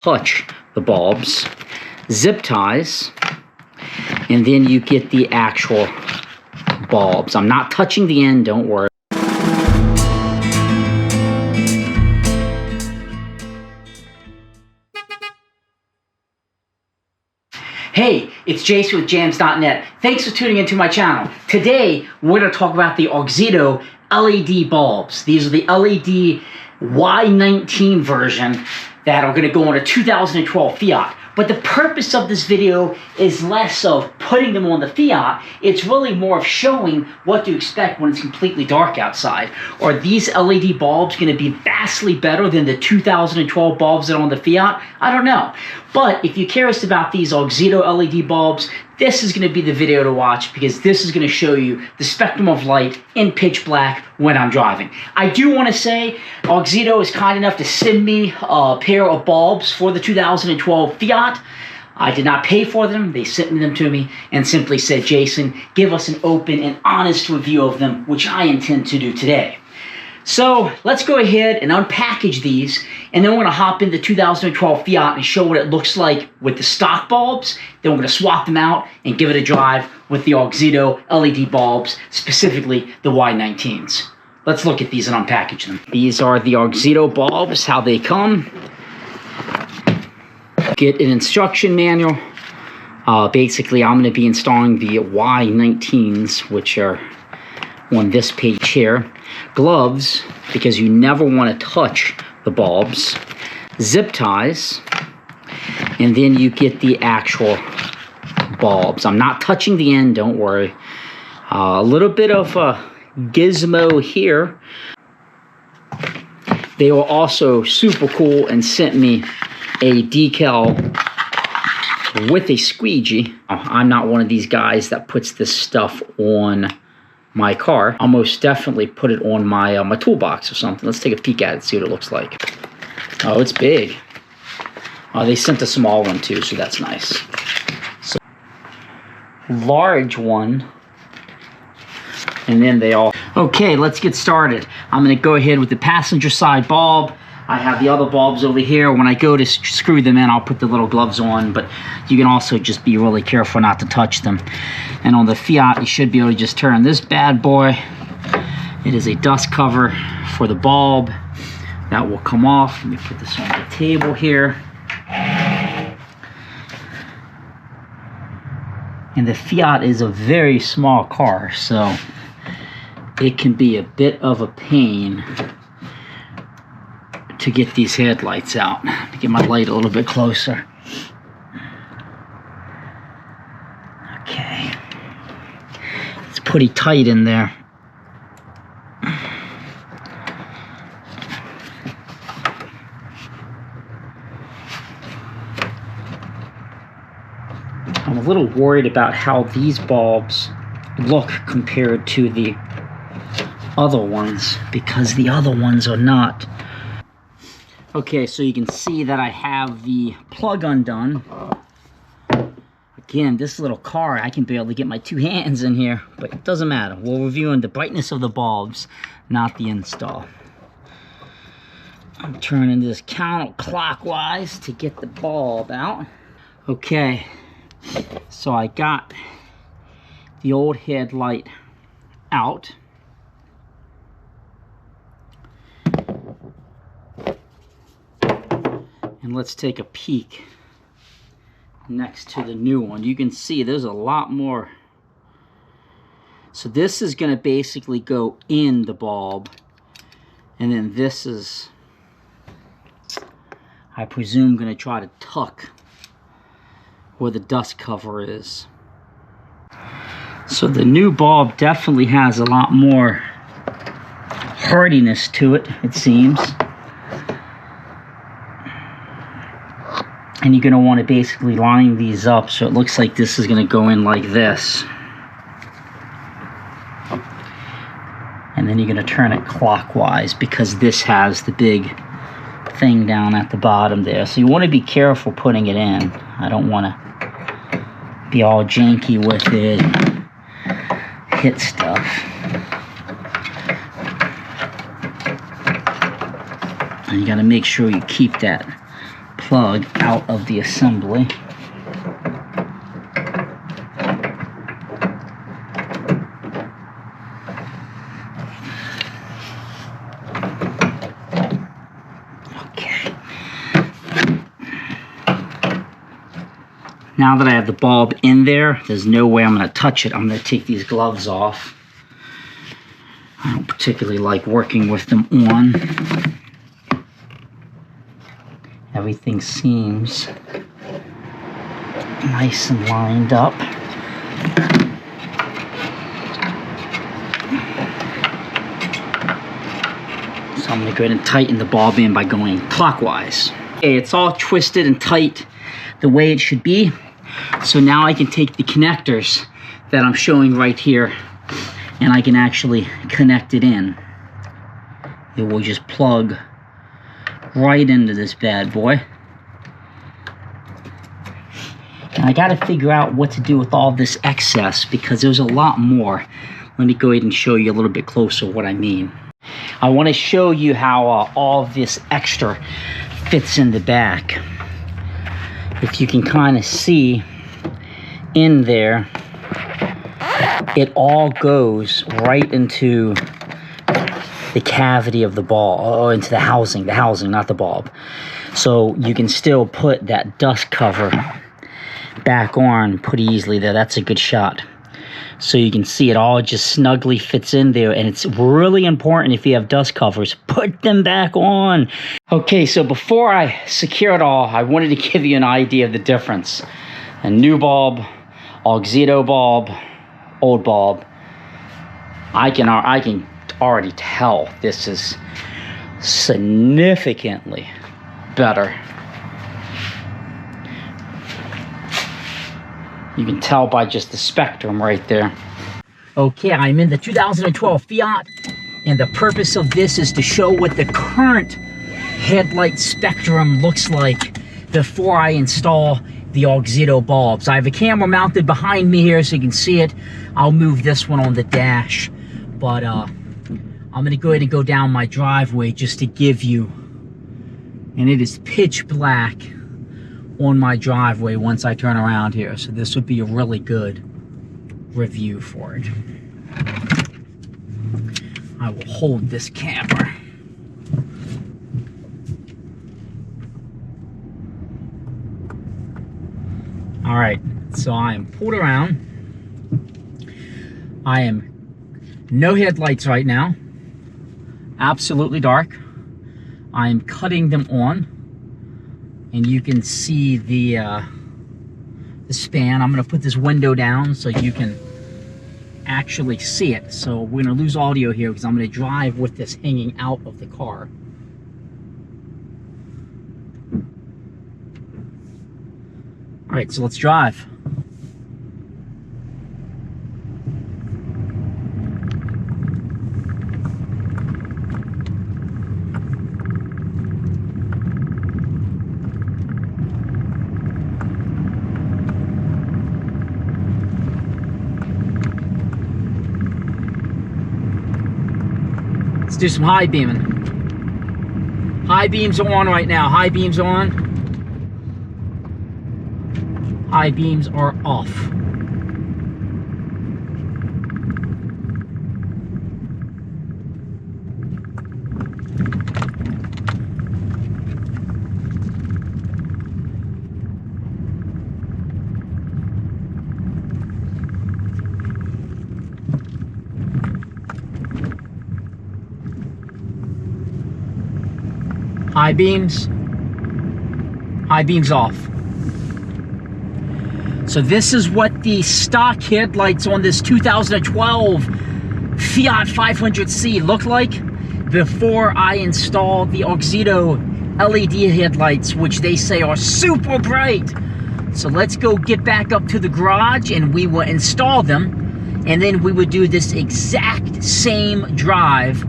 touch the bulbs, zip ties, and then you get the actual bulbs. I'm not touching the end, don't worry. Hey, it's Jason with Jams.net. Thanks for tuning into my channel. Today, we're going to talk about the Auxito LED bulbs. These are the LED Y19 version that are going to go on a 2012 Fiat. But the purpose of this video is less of putting them on the Fiat. It's really more of showing what to expect when it's completely dark outside. Are these LED bulbs going to be vastly better than the 2012 bulbs that are on the Fiat? I don't know. But if you're curious about these Auxito LED bulbs, this is going to be the video to watch, because this is going to show you the spectrum of light in pitch black when I'm driving. I do want to say Auxito is kind enough to send me a pair of bulbs for the 2012 Fiat. I did not pay for them. They sent them to me and simply said, Jason, give us an open and honest review of them, which I intend to do today. So let's go ahead and unpackage these, and then we're going to hop into the 2012 Fiat and show what it looks like with the stock bulbs. Then we're going to swap them out and give it a drive with the Auxito LED bulbs, specifically the Y19s. Let's look at these and unpackage them. These are the Auxito bulbs, how they come. Get an instruction manual. Basically, I'm going to be installing the Y19s, which are on this page here. Gloves, because you never want to touch the bulbs. Zip ties, and then you get the actual bulbs. I'm not touching the end, don't worry. A little bit of a gizmo here. They were also super cool and sent me a decal with a squeegee. I'm not one of these guys that puts this stuff on my car. I'll most definitely put it on my my toolbox or something. Let's take a peek at it, see what it looks like. Oh, it's big. Oh, they sent a small one too, so that's nice. So, large one, and then they all. Okay, let's get started. I'm going to go ahead with the passenger side bulb. I have the other bulbs over here. When I go to screw them in, I'll put the little gloves on, but you can also just be really careful not to touch them. And on the Fiat, you should be able to just turn this bad boy. It is a dust cover for the bulb. That will come off. Let me put this on the table here. And the Fiat is a very small car, so it can be a bit of a pain to get these headlights out. To get my light a little bit closer. Okay. It's pretty tight in there. I'm a little worried about how these bulbs look compared to the other ones, because the other ones are not. Okay, so you can see that I have the plug undone. Again, this little car, I can barely get my two hands in here, but it doesn't matter. We're reviewing the brightness of the bulbs, not the install. I'm turning this counterclockwise to get the bulb out. Okay, so I got the old headlight out. And let's take a peek next to the new one. You can see there's a lot more. So this is going to basically go in the bulb. And then this is, I presume, going to try to tuck where the dust cover is. So the new bulb definitely has a lot more hardiness to it, it seems. And you're going to want to basically line these up so it looks like this is going to go in like this. And then you're going to turn it clockwise, because this has the big thing down at the bottom there. So you want to be careful putting it in. I don't want to be all janky with it, hit stuff. And you got to make sure you keep that plug out of the assembly. Okay. Now that I have the bulb in there, there's no way I'm going to touch it. I'm going to take these gloves off. I don't particularly like working with them on. Everything seems nice and lined up. So I'm going to go ahead and tighten the bulb in by going clockwise. Okay, it's all twisted and tight the way it should be. So now I can take the connectors that I'm showing right here and I can actually connect it in. It will just plug right into this bad boy. And I gotta figure out what to do with all this excess because there's a lot more. Let me go ahead and show you a little bit closer what I mean. I want to show you how all of this extra fits in the back. If you can kind of see in there, it all goes right into the cavity of the bulb, or into the housing, not the bulb. So you can still put that dust cover back on pretty easily there. That's a good shot. So you can see it all just snugly fits in there, and it's really important if you have dust covers, put them back on. Okay, so before I secure it all, I wanted to give you an idea of the difference. A new bulb, Auxito bulb, old bulb. I can already tell this is significantly better. You can tell by just the spectrum right there. Okay, I'm in the 2012 Fiat, and the purpose of this is to show what the current headlight spectrum looks like before I install the Auxito bulbs. I have a camera mounted behind me here so you can see it. I'll move this one on the dash, but I'm gonna go ahead and go down my driveway just to give you, and it is pitch black on my driveway once I turn around here, so this would be a really good review for it. I will hold this camera. All right, so I am pulled around. I am no headlights right now, absolutely dark. I am cutting them on, and you can see the span. I'm gonna put this window down so you can actually see it. So we're gonna lose audio here because I'm gonna drive with this hanging out of the car. All right, so let's drive. Let's do some high beaming. High beams are on right now. High beams are on. High beams are off. High beams off. So this is what the stock headlights on this 2012 Fiat 500C look like before I install the Auxito LED headlights, which they say are super bright. So let's go get back up to the garage and we will install them, and then we would do this exact same drive.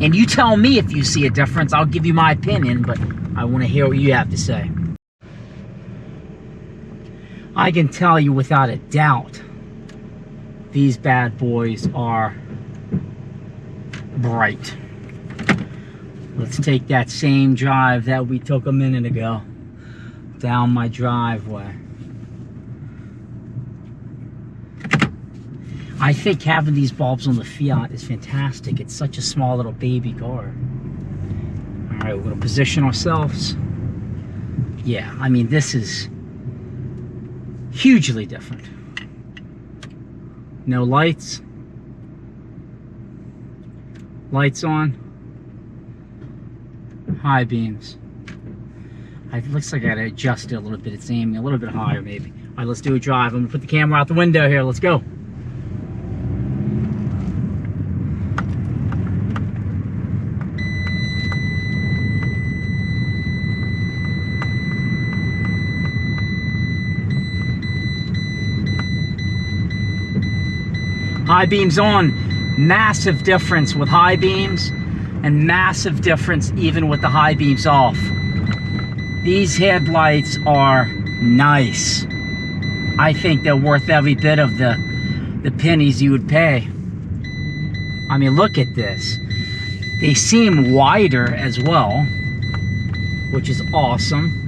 And you tell me if you see a difference. I'll give you my opinion, but I want to hear what you have to say. I can tell you without a doubt, these bad boys are bright. Let's take that same drive that we took a minute ago. down my driveway. I think having these bulbs on the Fiat is fantastic. It's such a small little baby car. All right, we're gonna position ourselves. Yeah, I mean, this is hugely different. No lights. Lights on. High beams. It looks like I gotta adjust it a little bit. It's aiming a little bit higher, maybe. All right, let's do a drive. I'm gonna put the camera out the window here. Let's go. High beams on. Massive difference with high beams, and massive difference even with the high beams off. These headlights are nice. I think they're worth every bit of the pennies you would pay. I mean, look at this. They seem wider as well, which is awesome.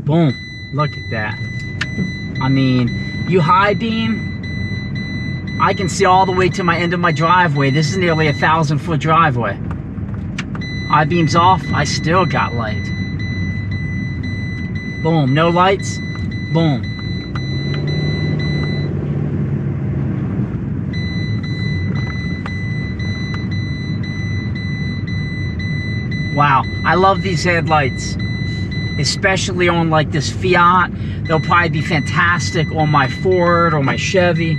Boom, look at that. I mean, you high beam, I can see all the way to my end of my driveway. This is nearly a 1,000-foot driveway. High beams off, I still got light. Boom, no lights, boom. Wow, I love these headlights. Especially on like this Fiat. They'll probably be fantastic on my Ford or my Chevy.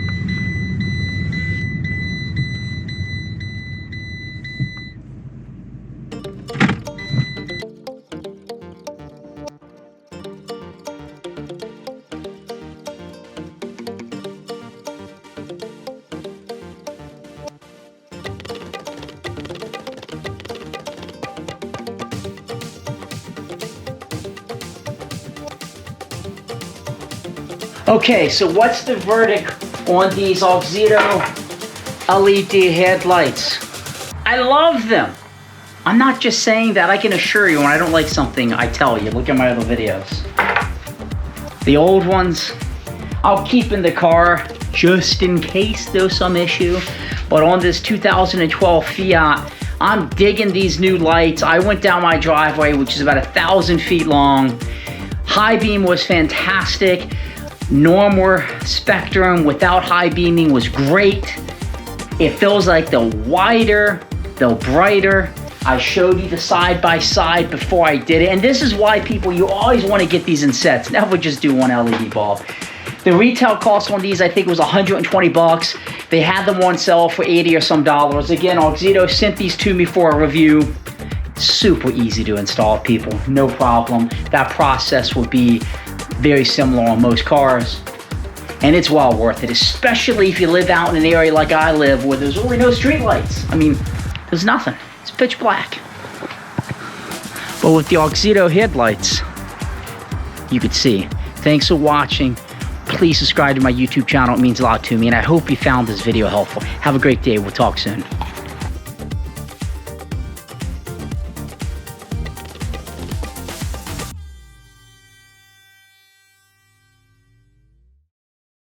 Okay, so what's the verdict on these Auxito LED headlights? I love them. I'm not just saying that. I can assure you when I don't like something, I tell you. Look at my other videos. The old ones, I'll keep in the car just in case there's some issue. But on this 2012 Fiat, I'm digging these new lights. I went down my driveway, which is about 1,000 feet long. High beam was fantastic. Normal spectrum without high beaming was great. It feels like the wider, the brighter. I showed you the side by side before I did it. And this is why people, you always want to get these in sets. Never just do one LED bulb. The retail cost on these, I think, was 120 bucks. They had them on sale for 80 or some dollars. Again, Auxito sent these to me for a review. Super easy to install, people. No problem. That process would be very similar on most cars, and it's well worth it, especially if you live out in an area like I live where there's really no street lights. I mean, there's nothing. It's pitch black. But with the Auxito headlights, you could see. Thanks for watching. Please subscribe to my YouTube channel. It means a lot to me, and I hope you found this video helpful. Have a great day. We'll talk soon.